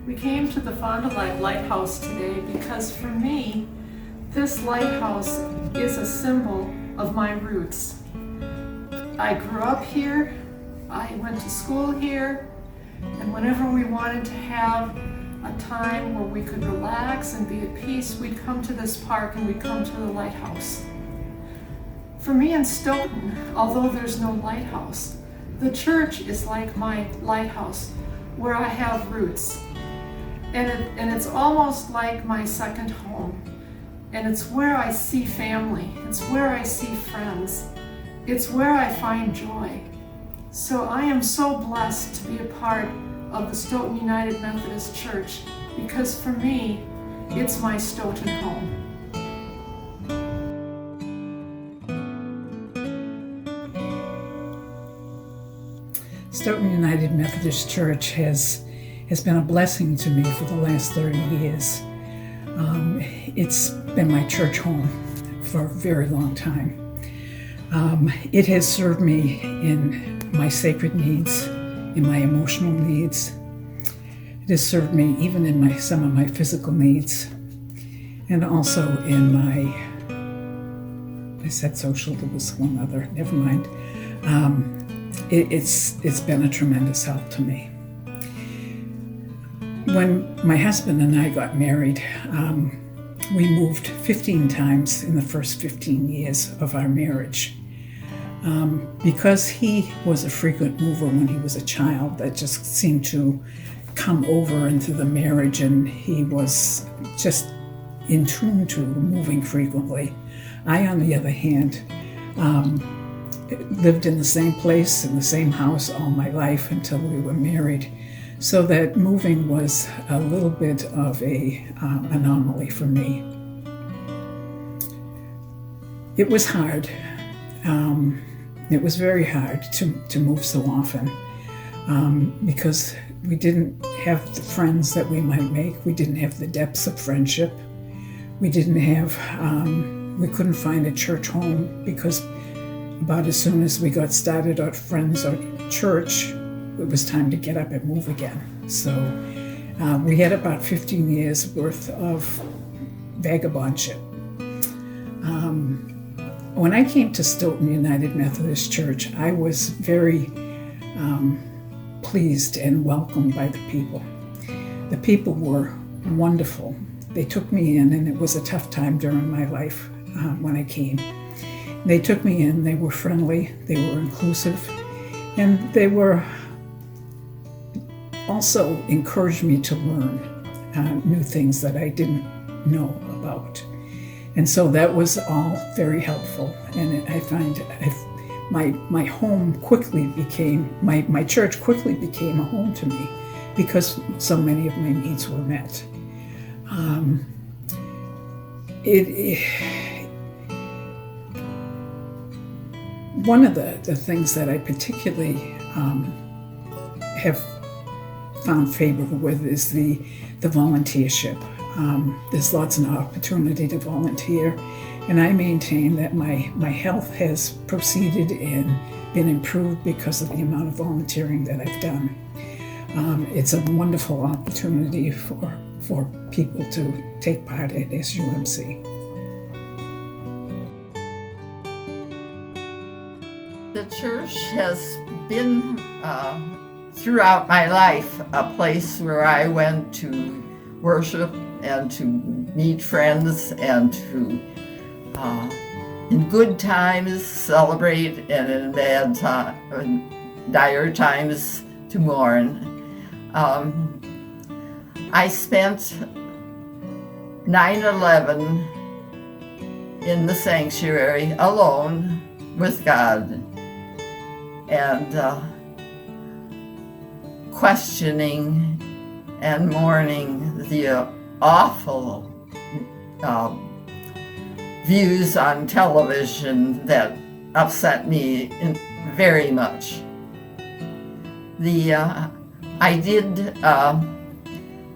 We came to the Fond du Lac Lighthouse today because for me, this lighthouse is a symbol of my roots. I grew up here, I went to school here, and whenever we wanted to have a time where we could relax and be at peace, we'd come to this park and we'd come to the lighthouse. For me in Stoughton, although there's no lighthouse, the church is like my lighthouse where I have roots. And it's almost like my second home. And it's where I see family. It's where I see friends. It's where I find joy. So I am so blessed to be a part of the Stoughton United Methodist Church because for me, it's my Stoughton home. Stoughton United Methodist Church has been a blessing to me for the last 30 years. It's been my church home for a very long time. It has served me in my sacred needs, in my emotional needs. It has served me even in some of my physical needs, and also in I said social, there was one other, never mind. It's been a tremendous help to me. When my husband and I got married, we moved 15 times in the first 15 years of our marriage. Because he was a frequent mover when he was a child, that just seemed to come over into the marriage, and he was just in tune to moving frequently. I, on the other hand, lived in the same place, in the same house all my life until we were married. So that moving was a little bit of a anomaly for me. It was hard. It was very hard to move so often because we didn't have the friends that we might make. We didn't have the depths of friendship. We didn't have, we couldn't find a church home because about as soon as we got started our friends or church, it was time to get up and move again. So we had about 15 years worth of vagabondship. When I came to Stoughton United Methodist Church, I was very pleased and welcomed by the people. The people were wonderful. They took me in, and it was a tough time during my life when I came. They took me in, they were friendly, they were inclusive, and they were also encouraged me to learn new things that I didn't know about. And so that was all very helpful. And I find my home quickly became, my church quickly became a home to me because so many of my needs were met. One of the things that I particularly have found favorable with is the volunteership. There's lots of opportunity to volunteer, and I maintain that my health has proceeded and been improved because of the amount of volunteering that I've done. It's a wonderful opportunity for people to take part at SUMC. The church has been, throughout my life, a place where I went to worship and to meet friends and to, in good times, celebrate, and in bad dire times, to mourn. I spent 9/11 in the sanctuary alone with God, and questioning and mourning the awful views on television that upset me very much. I did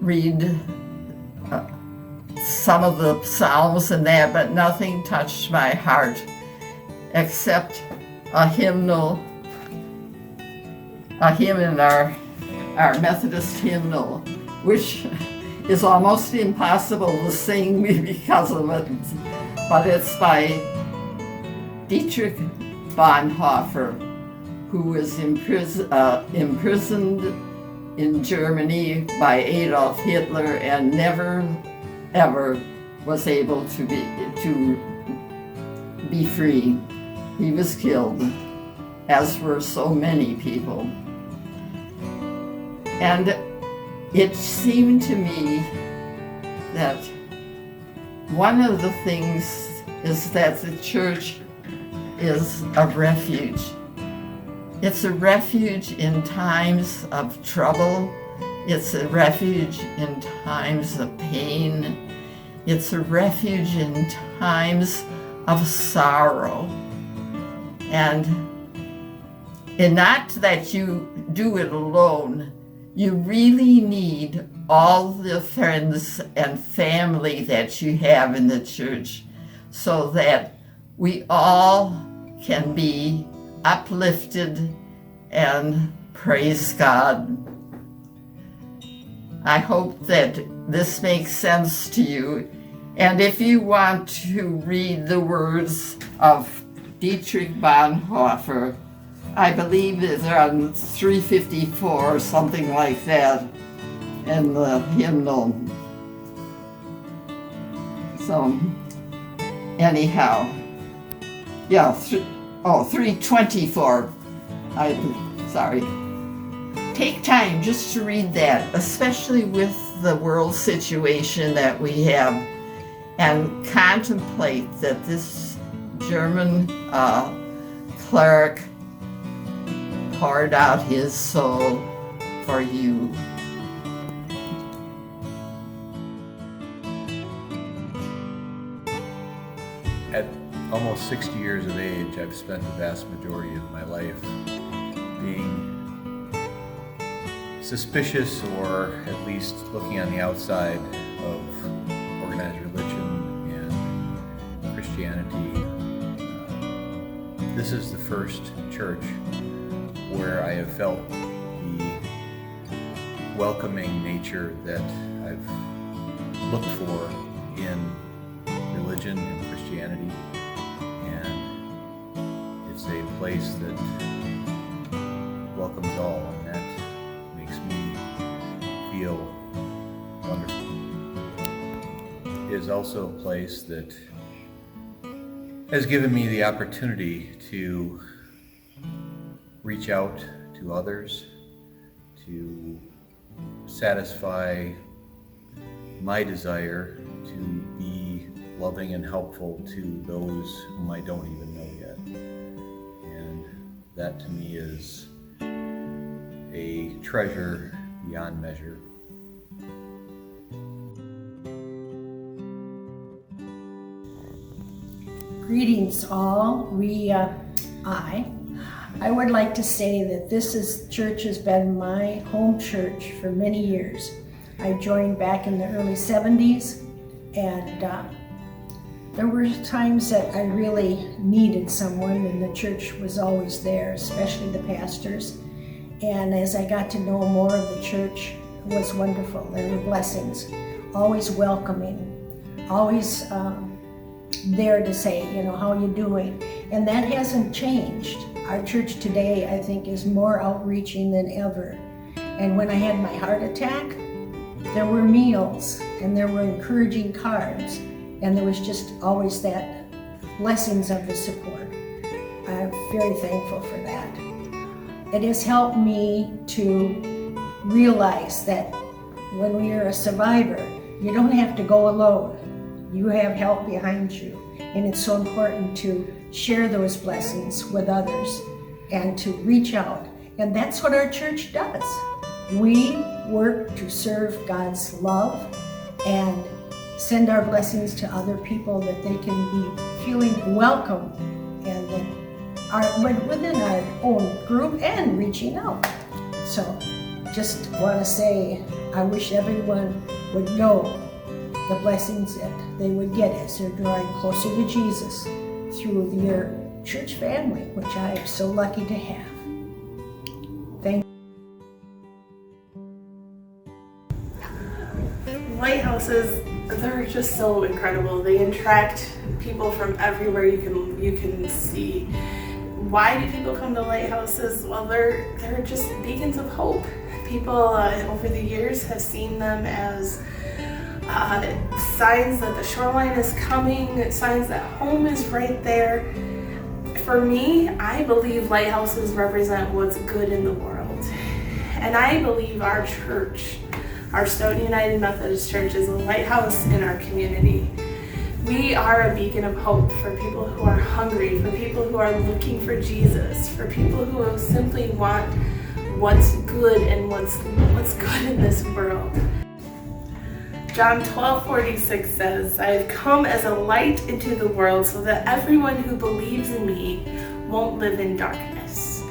read some of the Psalms and that, but nothing touched my heart except a hymn in our Methodist hymnal which is almost impossible to sing because of it, but it's by Dietrich Bonhoeffer, who was imprisoned in Germany by Adolf Hitler and never, ever was able to be free. He was killed, as were so many people. And it seemed to me that one of the things is that the church is a refuge. It's a refuge in times of trouble. It's a refuge in times of pain. It's a refuge in times of sorrow. And not that you do it alone. You really need all the friends and family that you have in the church so that we all can be uplifted and praise God. I hope that this makes sense to you. And if you want to read the words of Dietrich Bonhoeffer, I believe it's on 354 or something like that in the hymnal. So anyhow, yeah, 324. Sorry. Take time just to read that, especially with the world situation that we have, and contemplate that this German cleric poured out his soul for you. At almost 60 years of age, I've spent the vast majority of my life being suspicious, or at least looking on the outside of organized religion and Christianity. This is the first church where I have felt the welcoming nature that I've looked for in religion and Christianity, and it's a place that welcomes all, and that makes me feel wonderful. It is also a place that has given me the opportunity to reach out to others, to satisfy my desire to be loving and helpful to those whom I don't even know yet. And that to me is a treasure beyond measure. Greetings all. I would like to say that this church has been my home church for many years. I joined back in the early 70s, and there were times that I really needed someone, and the church was always there, especially the pastors. And as I got to know more of the church, it was wonderful. There were blessings, always welcoming, always there to say, how you doing? And that hasn't changed. Our church today, I think, is more outreaching than ever. And when I had my heart attack, there were meals and there were encouraging cards, and there was just always that blessings of the support. I'm very thankful for that. It has helped me to realize that when you're a survivor, you don't have to go alone. You have help behind you, and it's so important to share those blessings with others and to reach out. And that's what our church does. We work to serve God's love and send our blessings to other people, that they can be feeling welcome and that are within our own group and reaching out. So just want to say, I wish everyone would know the blessings that they would get as they're drawing closer to Jesus through their church family, which I am so lucky to have. Thank you. lighthouses, they're just so incredible. They attract people from everywhere you can see. Why do people come to lighthouses? Well, they're just beacons of hope. People over the years have seen them as signs that the shoreline is coming, signs that home is right there. For me, I believe lighthouses represent what's good in the world. And I believe our church, our Stoughton United Methodist Church, is a lighthouse in our community. We are a beacon of hope for people who are hungry, for people who are looking for Jesus, for people who simply want what's good and what's good in this world. John 12:46 says, I have come as a light into the world so that everyone who believes in me won't live in darkness.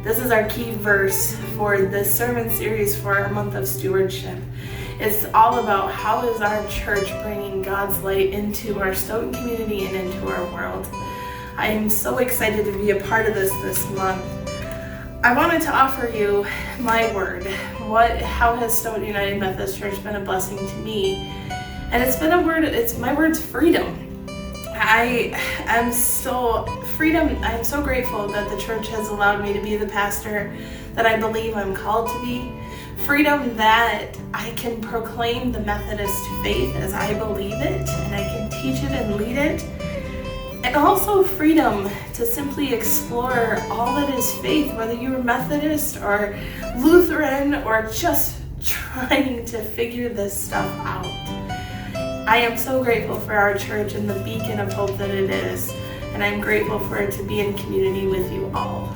This is our key verse for this sermon series for our month of stewardship. It's all about how is our church bringing God's light into our Stoughton community and into our world. I am so excited to be a part of this month. I wanted to offer you my word. How has Stoughton United Methodist Church been a blessing to me? And it's been a word, my word's freedom. I'm so grateful that the church has allowed me to be the pastor that I believe I'm called to be. Freedom that I can proclaim the Methodist faith as I believe it, and I can teach it and lead it. And also freedom to simply explore all that is faith, whether you're Methodist or Lutheran or just trying to figure this stuff out. I am so grateful for our church and the beacon of hope that it is, and I'm grateful for it to be in community with you all.